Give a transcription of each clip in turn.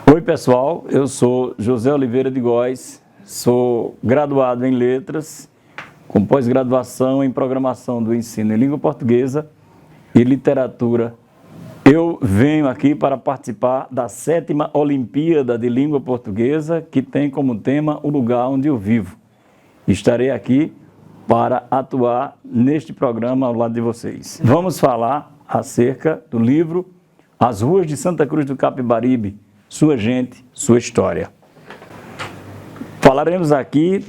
Oi pessoal, eu sou José Oliveira de Góes, sou graduado em Letras, com pós-graduação em Programação do Ensino em Língua Portuguesa e Literatura. Eu venho aqui para participar da 7ª Olimpíada de Língua Portuguesa, que tem como tema o lugar onde eu vivo. Estarei aqui para atuar neste programa ao lado de vocês. Vamos falar acerca do livro As Ruas de Santa Cruz do Capibaribe, Sua Gente, Sua História. Falaremos aqui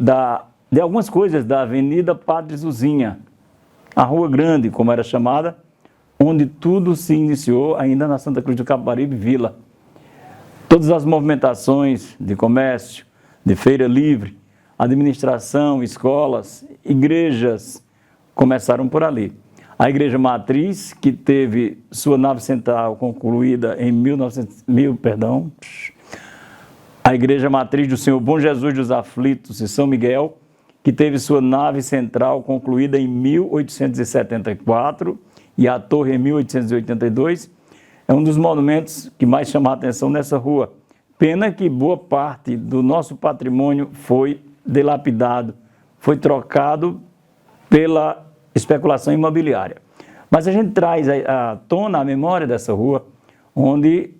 de algumas coisas da Avenida Padre Zuzinha, a Rua Grande, como era chamada, onde tudo se iniciou ainda na Santa Cruz do Capibaribe Vila. Todas as movimentações de comércio, de feira livre, administração, escolas, igrejas começaram por ali. A Igreja Matriz, que teve sua nave central concluída em a Igreja Matriz do Senhor Bom Jesus dos Aflitos de São Miguel, que teve sua nave central concluída em 1874 e a torre em 1882, é um dos monumentos que mais chama a atenção nessa rua. Pena que boa parte do nosso patrimônio foi dilapidado, foi trocado pela especulação imobiliária. Mas a gente traz à tona a memória dessa rua, onde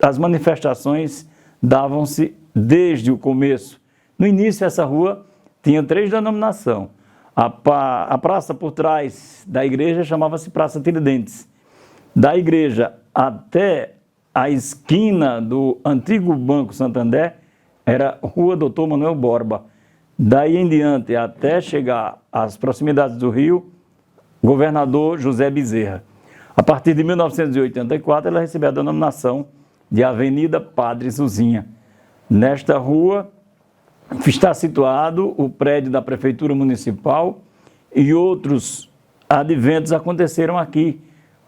as manifestações davam-se desde o começo. No início, essa rua tinha 3 denominações. A praça por trás da igreja chamava-se Praça Tiradentes. Da igreja até a esquina do antigo Banco Santander era Rua Doutor Manuel Borba. Daí em diante, até chegar às proximidades do Rio, Governador José Bezerra. A partir de 1984, ela recebeu a denominação de Avenida Padre Zuzinha. Nesta rua está situado o prédio da Prefeitura Municipal e outros adventos aconteceram aqui,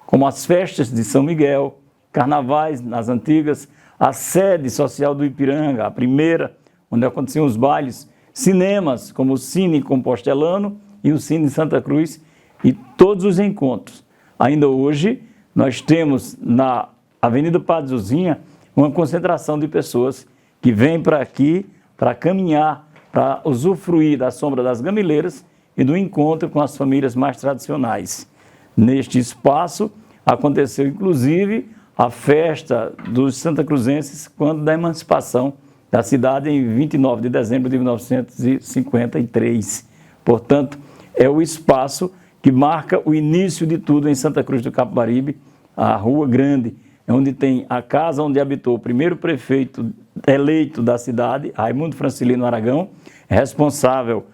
como as festas de São Miguel, carnavais nas antigas, a sede social do Ipiranga, a primeira, onde aconteciam os bailes, cinemas como o Cine Compostelano e o Cine Santa Cruz, e todos os encontros. Ainda hoje, nós temos na Avenida Padre Zuzinha uma concentração de pessoas que vêm para aqui para caminhar, para usufruir da sombra das gamileiras e do encontro com as famílias mais tradicionais. Neste espaço aconteceu inclusive a festa dos santacruzenses quando da emancipação da cidade em 29 de dezembro de 1953. Portanto, é o espaço que marca o início de tudo em Santa Cruz do Capibaribe, a Rua Grande, onde tem a casa onde habitou o primeiro prefeito eleito da cidade, Raimundo Francilino Aragão, responsável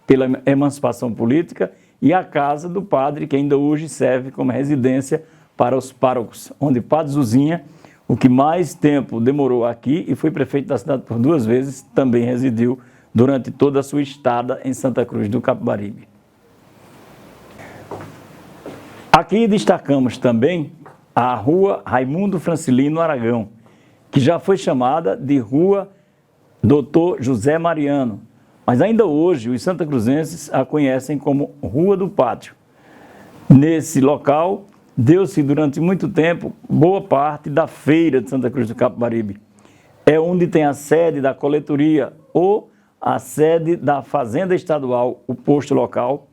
pela emancipação política, e a casa do padre, que ainda hoje serve como residência para os párocos, onde Padre Zuzinha, o que mais tempo demorou aqui e foi prefeito da cidade por 2 vezes, também residiu durante toda a sua estada em Santa Cruz do Capibaribe. Aqui destacamos também a Rua Raimundo Francilino Aragão, que já foi chamada de Rua Doutor José Mariano, mas ainda hoje os santacruzenses a conhecem como Rua do Pátio. Nesse local, deu-se durante muito tempo boa parte da feira de Santa Cruz do Capibaribe. É onde tem a sede da coletoria ou a sede da Fazenda Estadual, o posto local.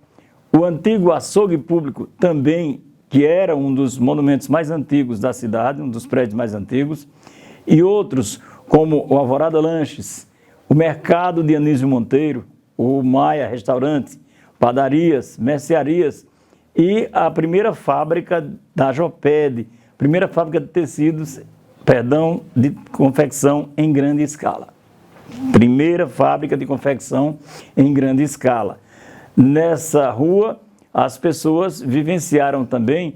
O antigo açougue público também, que era um dos monumentos mais antigos da cidade, um dos prédios mais antigos, e outros como o Alvorada Lanches, o Mercado de Anísio Monteiro, o Maia Restaurante, padarias, mercearias e a primeira fábrica da Joped, primeira fábrica de tecidos, de confecção em grande escala. Primeira fábrica de confecção em grande escala. Nessa rua, as pessoas vivenciaram também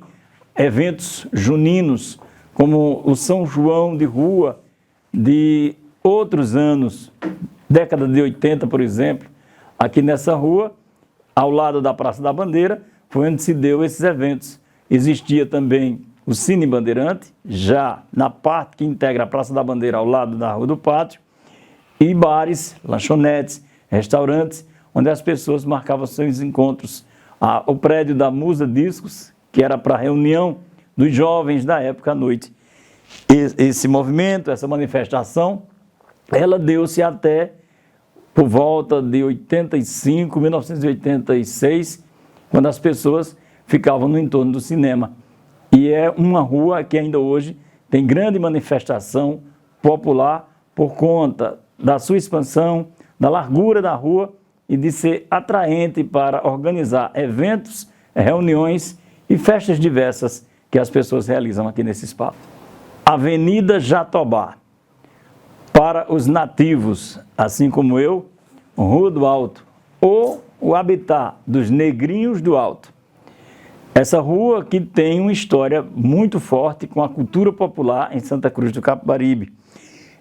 eventos juninos, como o São João de Rua de outros anos, década de 80, por exemplo. Aqui nessa rua, ao lado da Praça da Bandeira, foi onde se deu esses eventos. Existia também o Cine Bandeirante, já na parte que integra a Praça da Bandeira, ao lado da Rua do Pátio, e bares, lanchonetes, restaurantes, onde as pessoas marcavam seus encontros. O prédio da Musa Discos, que era para reunião dos jovens da época à noite. esse movimento, essa manifestação, ela deu-se até por volta de 1986, quando as pessoas ficavam no entorno do cinema. E é uma rua que ainda hoje tem grande manifestação popular por conta da sua expansão, da largura da rua e de ser atraente para organizar eventos, reuniões e festas diversas que as pessoas realizam aqui nesse espaço. Avenida Jatobá. Para os nativos, assim como eu, Rua do Alto, ou o habitat dos negrinhos do Alto. Essa rua que tem uma história muito forte com a cultura popular em Santa Cruz do Capibaribe.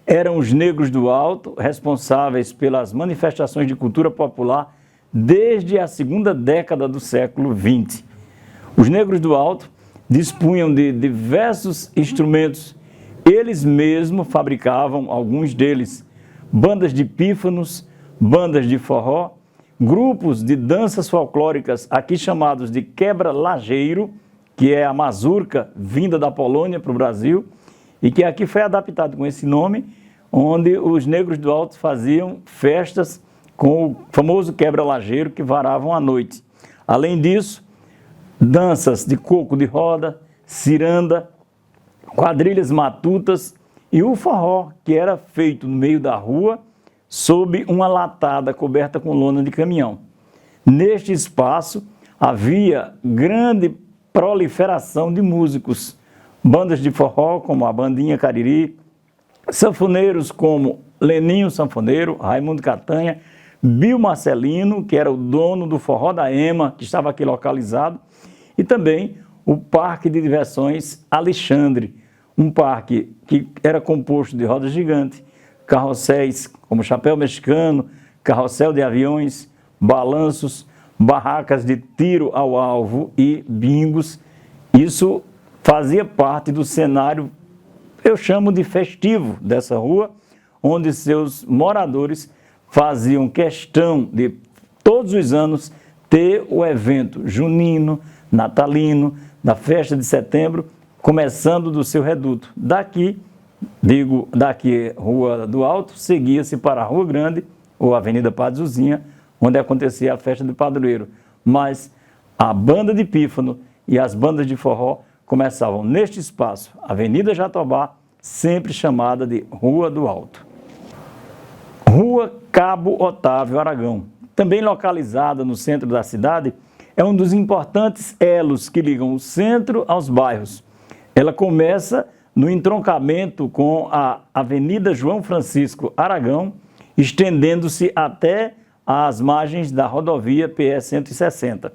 Eram os negros do Alto responsáveis pelas manifestações de cultura popular desde a segunda década do século XX. Os negros do Alto dispunham de diversos instrumentos. Eles mesmos fabricavam, alguns deles, bandas de pífanos, bandas de forró, grupos de danças folclóricas, aqui chamados de quebra-lajeiro, que é a mazurca vinda da Polônia para o Brasil, e que aqui foi adaptado com esse nome, onde os negros do Alto faziam festas com o famoso quebra-lajeiro que varavam à noite. Além disso, danças de coco de roda, ciranda, quadrilhas matutas e o forró, que era feito no meio da rua, sob uma latada coberta com lona de caminhão. Neste espaço havia grande proliferação de músicos, bandas de forró como a Bandinha Cariri, sanfoneiros como Leninho Sanfoneiro, Raimundo Catanha, Bill Marcelino, que era o dono do Forró da Ema, que estava aqui localizado, e também o Parque de Diversões Alexandre, um parque que era composto de rodas gigantes, carrosséis como chapéu mexicano, carrossel de aviões, balanços, barracas de tiro ao alvo e bingos. Isso fazia parte do cenário, eu chamo de festivo dessa rua, onde seus moradores faziam questão de, todos os anos, ter o evento junino, natalino, da festa de setembro, começando do seu reduto. Daqui, Rua do Alto, seguia-se para a Rua Grande, ou Avenida Padre Zuzinha, onde acontecia a festa do padroeiro. Mas a banda de pífano e as bandas de forró começavam neste espaço, Avenida Jatobá, sempre chamada de Rua do Alto. Rua Cabo Otávio Aragão, também localizada no centro da cidade, é um dos importantes elos que ligam o centro aos bairros. Ela começa no entroncamento com a Avenida João Francisco Aragão, estendendo-se até as margens da rodovia PE 160.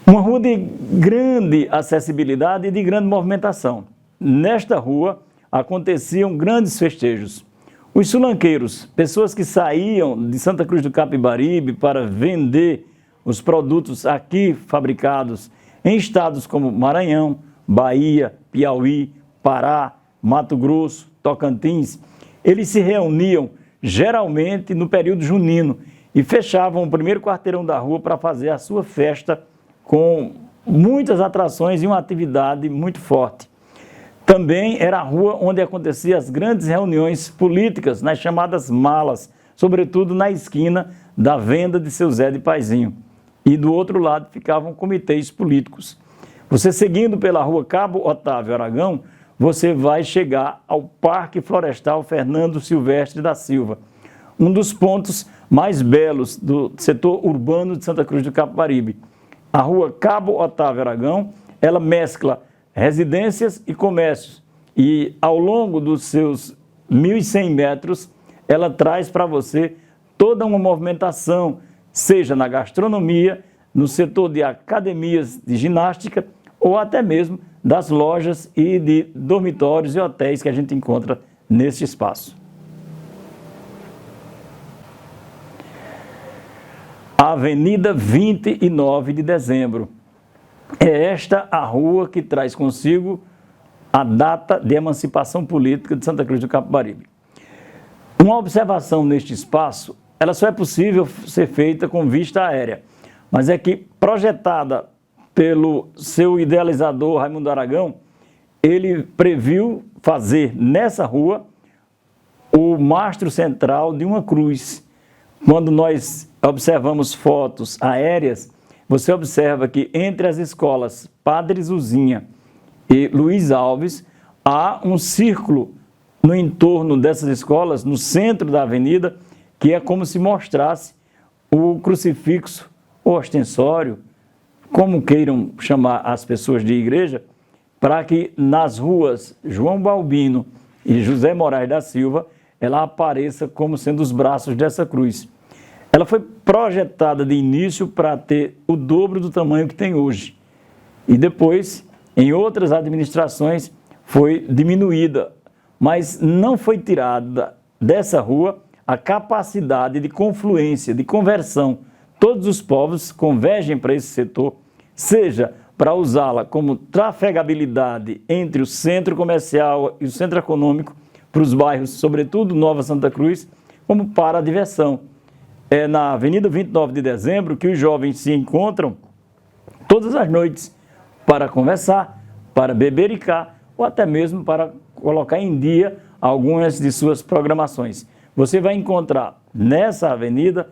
Uma rua de grande acessibilidade e de grande movimentação. Nesta rua aconteciam grandes festejos. Os sulanqueiros, pessoas que saíam de Santa Cruz do Capibaribe para vender os produtos aqui fabricados em estados como Maranhão, Bahia, Piauí, Pará, Mato Grosso, Tocantins, eles se reuniam geralmente no período junino e fechavam o primeiro quarteirão da rua para fazer a sua festa com muitas atrações e uma atividade muito forte. Também era a rua onde aconteciam as grandes reuniões políticas, nas chamadas malas, sobretudo na esquina da venda de Seu Zé de Paizinho. E do outro lado ficavam comitês políticos. Você seguindo pela Rua Cabo Otávio Aragão, você vai chegar ao Parque Florestal Fernando Silvestre da Silva, um dos pontos mais belos do setor urbano de Santa Cruz do Capibaribe. A Rua Cabo Otávio Aragão, ela mescla residências e comércios, e ao longo dos seus 1.100 metros, ela traz para você toda uma movimentação, seja na gastronomia, no setor de academias de ginástica, ou até mesmo das lojas e de dormitórios e hotéis que a gente encontra neste espaço. A Avenida 29 de Dezembro. É esta a rua que traz consigo a data de emancipação política de Santa Cruz do Capibaribe. Uma observação neste espaço, ela só é possível ser feita com vista aérea, mas é que projetada pelo seu idealizador Raimundo Aragão, ele previu fazer nessa rua o mastro central de uma cruz. Quando nós observamos fotos aéreas, você observa que entre as escolas Padre Zuzinha e Luiz Alves, há um círculo no entorno dessas escolas, no centro da avenida, que é como se mostrasse o crucifixo, o ostensório, como queiram chamar as pessoas de igreja, para que nas ruas João Balbino e José Moraes da Silva, ela apareça como sendo os braços dessa cruz. Ela foi projetada de início para ter o dobro do tamanho que tem hoje. E depois, em outras administrações, foi diminuída, mas não foi tirada dessa rua a capacidade de confluência, de conversão. Todos os povos convergem para esse setor, seja para usá-la como trafegabilidade entre o centro comercial e o centro econômico, para os bairros, sobretudo Nova Santa Cruz, como para a diversão. É na Avenida 29 de Dezembro que os jovens se encontram todas as noites para conversar, para bebericar ou até mesmo para colocar em dia algumas de suas programações. Você vai encontrar nessa avenida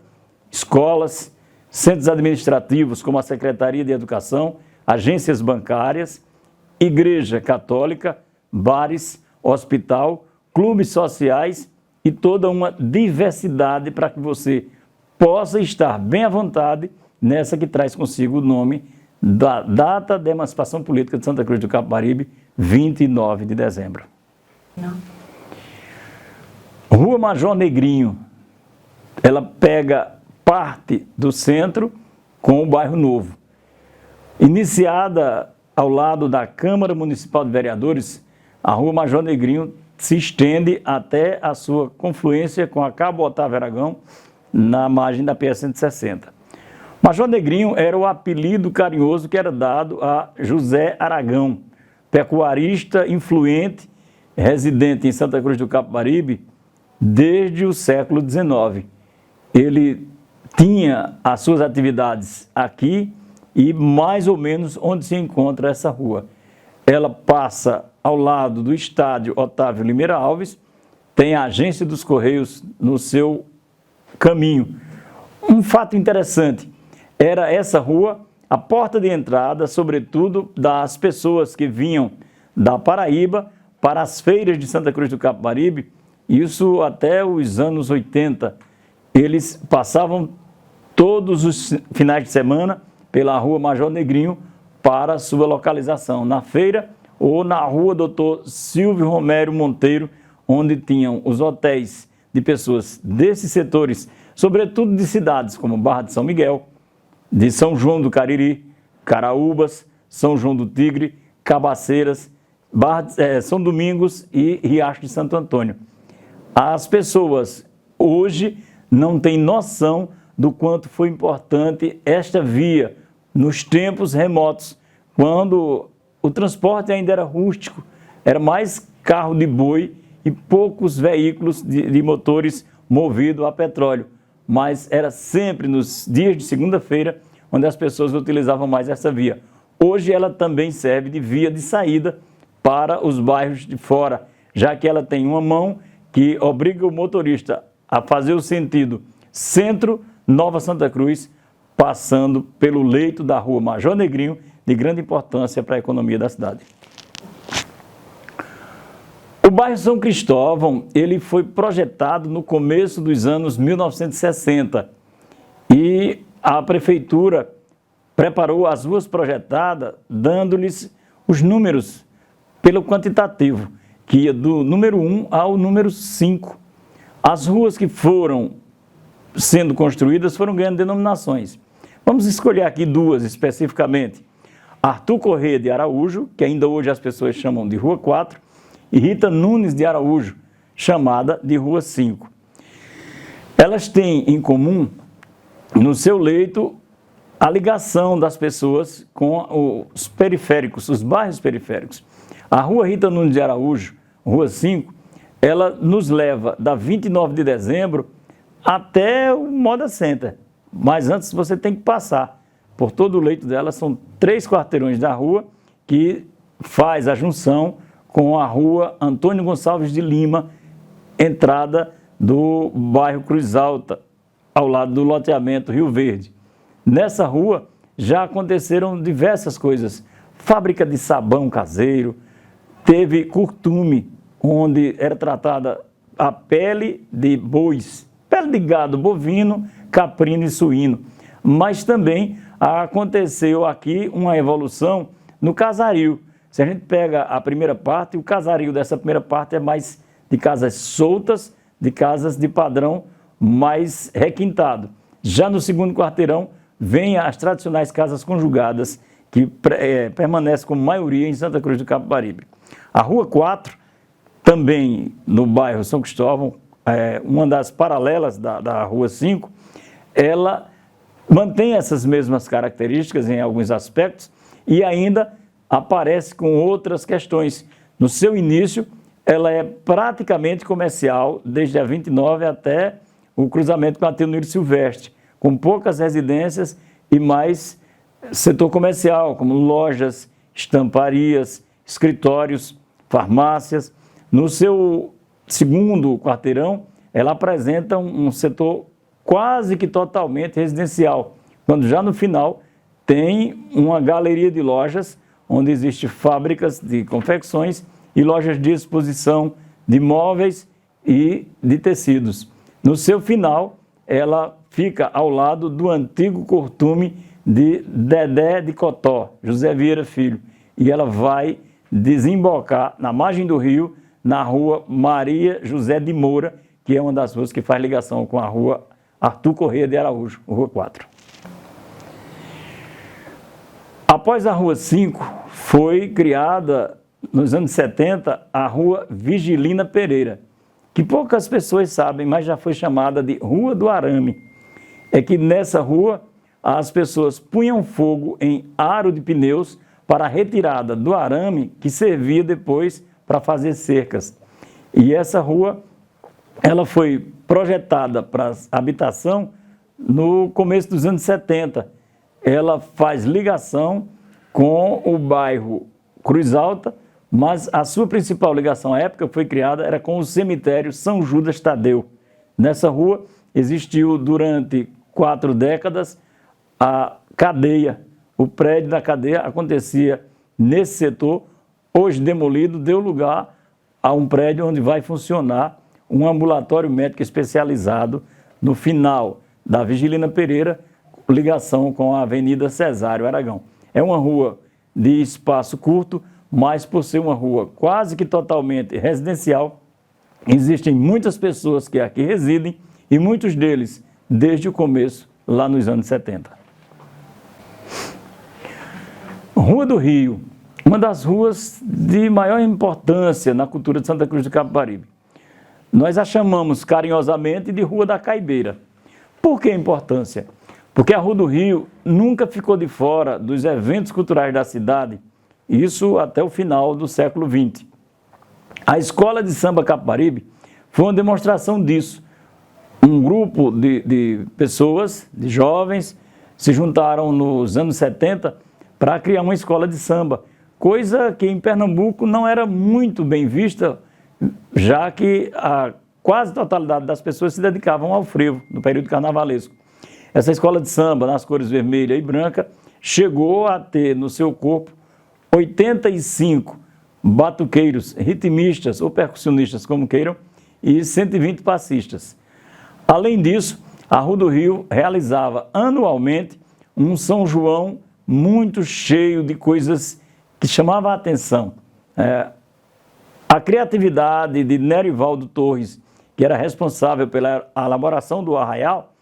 escolas, centros administrativos como a Secretaria de Educação, agências bancárias, igreja católica, bares, hospital, clubes sociais e toda uma diversidade para que você possa estar bem à vontade nessa que traz consigo o nome da data da emancipação política de Santa Cruz do Capibaribe, 29 de dezembro. Não. Rua Major Negrinho, ela pega parte do centro com o bairro Novo. Iniciada ao lado da Câmara Municipal de Vereadores, a Rua Major Negrinho se estende até a sua confluência com a Cabo Otávio Aragão, na margem da PS-160. Major Negrinho era o apelido carinhoso que era dado a José Aragão, pecuarista influente, residente em Santa Cruz do Capibaribe desde o século XIX. Ele tinha as suas atividades aqui e mais ou menos onde se encontra essa rua. Ela passa ao lado do estádio Otávio Limeira Alves, tem a agência dos Correios no seu caminho. Um fato interessante, era essa rua a porta de entrada, sobretudo, das pessoas que vinham da Paraíba para as feiras de Santa Cruz do Capibaribe, isso até os anos 80. Eles passavam todos os finais de semana pela Rua Major Negrinho para a sua localização, na feira ou na Rua Doutor Silvio Romero Monteiro, onde tinham os hotéis de pessoas desses setores, sobretudo de cidades como Barra de São Miguel, de São João do Cariri, Caraúbas, São João do Tigre, Cabaceiras, São Domingos e Riacho de Santo Antônio. As pessoas hoje não têm noção do quanto foi importante esta via nos tempos remotos, quando o transporte ainda era rústico, era mais carro de boi e poucos veículos de motores movidos a petróleo. Mas era sempre nos dias de segunda-feira onde as pessoas utilizavam mais essa via. Hoje ela também serve de via de saída para os bairros de fora, já que ela tem uma mão que obriga o motorista a fazer o sentido centro-Nova Santa Cruz, passando pelo leito da Rua Major Negrinho, de grande importância para a economia da cidade. O bairro São Cristóvão, ele foi projetado no começo dos anos 1960 e a prefeitura preparou as ruas projetadas, dando-lhes os números pelo quantitativo, que ia do número 1 ao número 5. As ruas que foram sendo construídas foram ganhando denominações. Vamos escolher aqui duas especificamente. Arthur Corrêa de Araújo, que ainda hoje as pessoas chamam de Rua 4, e Rita Nunes de Araújo, chamada de Rua 5. Elas têm em comum, no seu leito, a ligação das pessoas com os periféricos, os bairros periféricos. A Rua Rita Nunes de Araújo, Rua 5, ela nos leva da 29 de dezembro até o Moda Center. Mas antes você tem que passar por todo o leito dela, são 3 quarteirões da rua que faz a junção com a rua Antônio Gonçalves de Lima, entrada do bairro Cruz Alta, ao lado do loteamento Rio Verde. Nessa rua já aconteceram diversas coisas, fábrica de sabão caseiro, teve curtume, onde era tratada a pele de bois, pele de gado bovino, caprino e suíno. Mas também aconteceu aqui uma evolução no casario. Se a gente pega a primeira parte, o casario dessa primeira parte é mais de casas soltas, de casas de padrão mais requintado. Já no segundo quarteirão, vem as tradicionais casas conjugadas, que permanecem como maioria em Santa Cruz do Capibaribe. A Rua 4, também no bairro São Cristóvão, uma das paralelas da Rua 5, ela mantém essas mesmas características em alguns aspectos e ainda aparece com outras questões. No seu início, ela é praticamente comercial, desde a 29 até o cruzamento com a Teonildo Silvestre, com poucas residências e mais setor comercial, como lojas, estamparias, escritórios, farmácias. No seu segundo quarteirão, ela apresenta um setor quase que totalmente residencial, quando já no final tem uma galeria de lojas, onde existem fábricas de confecções e lojas de exposição de móveis e de tecidos. No seu final, ela fica ao lado do antigo curtume de Dedé de Cotó, José Vieira Filho, e ela vai desembocar na margem do rio, na rua Maria José de Moura, que é uma das ruas que faz ligação com a rua Arthur Corrêa de Araújo, Rua 4. Após a Rua 5, foi criada, nos anos 70, a Rua Vigilina Pereira, que poucas pessoas sabem, mas já foi chamada de Rua do Arame. É que nessa rua as pessoas punham fogo em aro de pneus para a retirada do arame que servia depois para fazer cercas. E essa rua, ela foi projetada para habitação no começo dos anos 70. Ela faz ligação com o bairro Cruz Alta, mas a sua principal ligação à época foi criada era com o cemitério São Judas Tadeu. Nessa rua existiu durante 4 décadas a cadeia. O prédio da cadeia acontecia nesse setor, hoje demolido, deu lugar a um prédio onde vai funcionar um ambulatório médico especializado no final da Vigilina Pereira, ligação com a Avenida Cesário Aragão. É uma rua de espaço curto, mas por ser uma rua quase que totalmente residencial, existem muitas pessoas que aqui residem e muitos deles desde o começo, lá nos anos 70. Rua do Rio, uma das ruas de maior importância na cultura de Santa Cruz do Capibaribe. Nós a chamamos carinhosamente de Rua da Caibeira. Por que a importância? Porque a Rua do Rio nunca ficou de fora dos eventos culturais da cidade, isso até o final do século XX. A Escola de Samba Capibaribe foi uma demonstração disso. Um grupo de pessoas, de jovens, se juntaram nos anos 70 para criar uma escola de samba, coisa que em Pernambuco não era muito bem vista, já que a quase totalidade das pessoas se dedicavam ao frevo no período carnavalesco. Essa escola de samba, nas cores vermelha e branca, chegou a ter no seu corpo 85 batuqueiros, ritmistas ou percussionistas, como queiram, e 120 passistas. Além disso, a Rua do Rio realizava anualmente um São João muito cheio de coisas que chamavam a atenção. A criatividade de Nerivaldo Torres, que era responsável pela elaboração do arraial,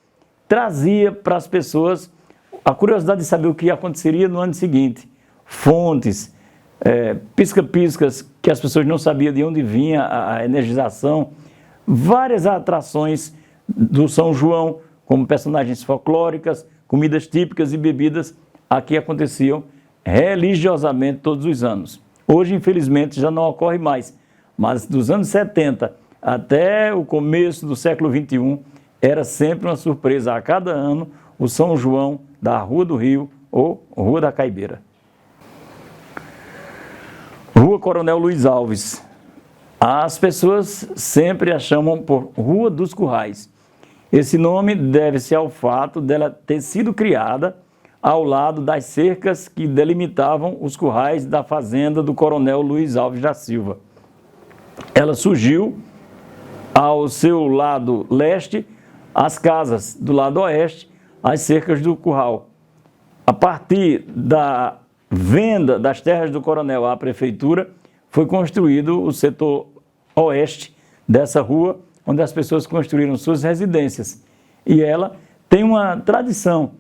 trazia para as pessoas a curiosidade de saber o que aconteceria no ano seguinte. Fontes, pisca-piscas que as pessoas não sabiam de onde vinha a energização, várias atrações do São João, como personagens folclóricas, comidas típicas e bebidas, aqui aconteciam religiosamente todos os anos. Hoje, infelizmente, já não ocorre mais, mas dos anos 70 até o começo do século XXI, era sempre uma surpresa a cada ano o São João da Rua do Rio ou Rua da Caibeira. Rua Coronel Luiz Alves. As pessoas sempre a chamam por Rua dos Currais. Esse nome deve-se ao fato dela ter sido criada ao lado das cercas que delimitavam os currais da fazenda do Coronel Luiz Alves da Silva. Ela surgiu ao seu lado leste, as casas do lado oeste, as cercas do curral. A partir da venda das terras do Coronel à prefeitura, foi construído o setor oeste dessa rua, onde as pessoas construíram suas residências. E ela tem uma tradição.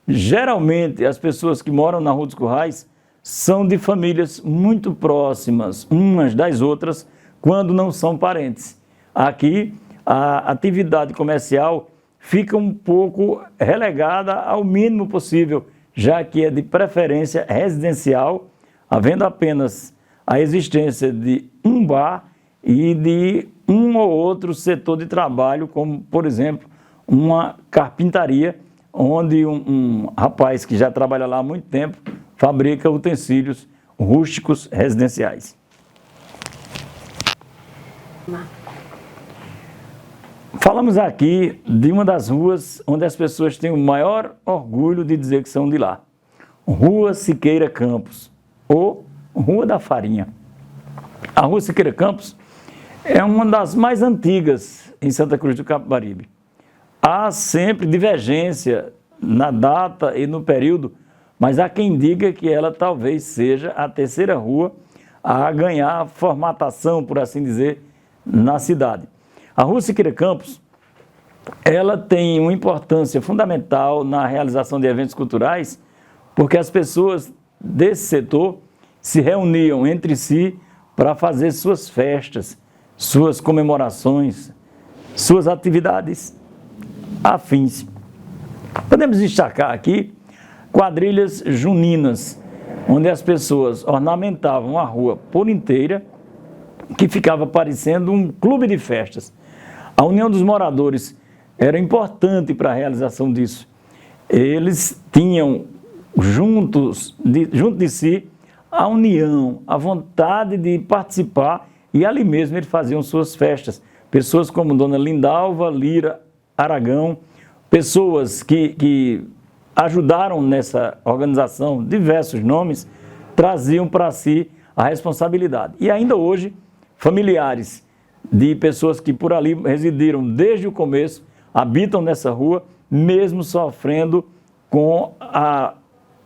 Geralmente, as pessoas que moram na Rua dos Currais são de famílias muito próximas umas das outras, quando não são parentes. Aqui, a atividade comercial fica um pouco relegada ao mínimo possível, já que é de preferência residencial, havendo apenas a existência de um bar e de um ou outro setor de trabalho, como, por exemplo, uma carpintaria, onde um rapaz que já trabalha lá há muito tempo fabrica utensílios rústicos residenciais. Falamos aqui de uma das ruas onde as pessoas têm o maior orgulho de dizer que são de lá. Rua Siqueira Campos, ou Rua da Farinha. A Rua Siqueira Campos é uma das mais antigas em Santa Cruz do Capibaribe. Há sempre divergência na data e no período, mas há quem diga que ela talvez seja a terceira rua a ganhar formatação, por assim dizer, na cidade. A Rua Siqueira Campos, ela tem uma importância fundamental na realização de eventos culturais, porque as pessoas desse setor se reuniam entre si para fazer suas festas, suas comemorações, suas atividades afins. Podemos destacar aqui quadrilhas juninas, onde as pessoas ornamentavam a rua por inteira, que ficava parecendo um clube de festas. A união dos moradores era importante para a realização disso. Eles tinham junto de si a união, a vontade de participar, e ali mesmo eles faziam suas festas. Pessoas como Dona Lindalva Lira Aragão, pessoas que ajudaram nessa organização, diversos nomes, traziam para si a responsabilidade. E ainda hoje, familiares de pessoas que por ali residiram desde o começo, habitam nessa rua, mesmo sofrendo com a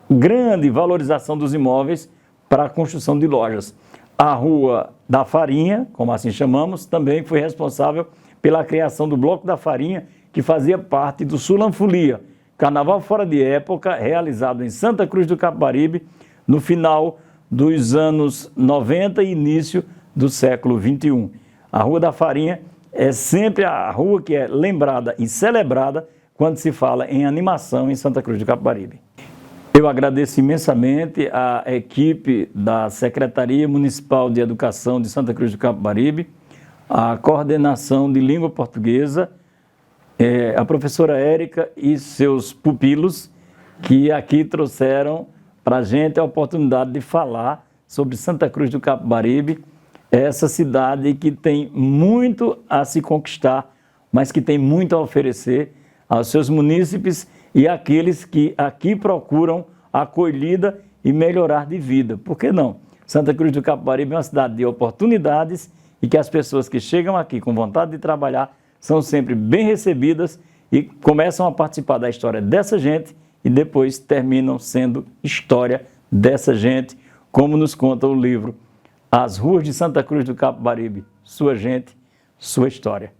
grande valorização dos imóveis para a construção de lojas. A Rua da Farinha, como assim chamamos, também foi responsável pela criação do Bloco da Farinha, que fazia parte do Sulanfolia, carnaval fora de época, realizado em Santa Cruz do Capibaribe, no final dos anos 90 e início do século XXI. A Rua da Farinha é sempre a rua que é lembrada e celebrada quando se fala em animação em Santa Cruz do Capibaribe. Eu agradeço imensamente à equipe da Secretaria Municipal de Educação de Santa Cruz do Capibaribe, a coordenação de língua portuguesa, a professora Érica e seus pupilos, que aqui trouxeram para a gente a oportunidade de falar sobre Santa Cruz do Capibaribe, essa cidade que tem muito a se conquistar, mas que tem muito a oferecer aos seus munícipes e àqueles que aqui procuram acolhida e melhorar de vida. Por que não? Santa Cruz do Capibaribe é uma cidade de oportunidades e que as pessoas que chegam aqui com vontade de trabalhar são sempre bem recebidas e começam a participar da história dessa gente e depois terminam sendo história dessa gente, como nos conta o livro As Ruas de Santa Cruz do Capibaribe, Sua Gente, Sua História.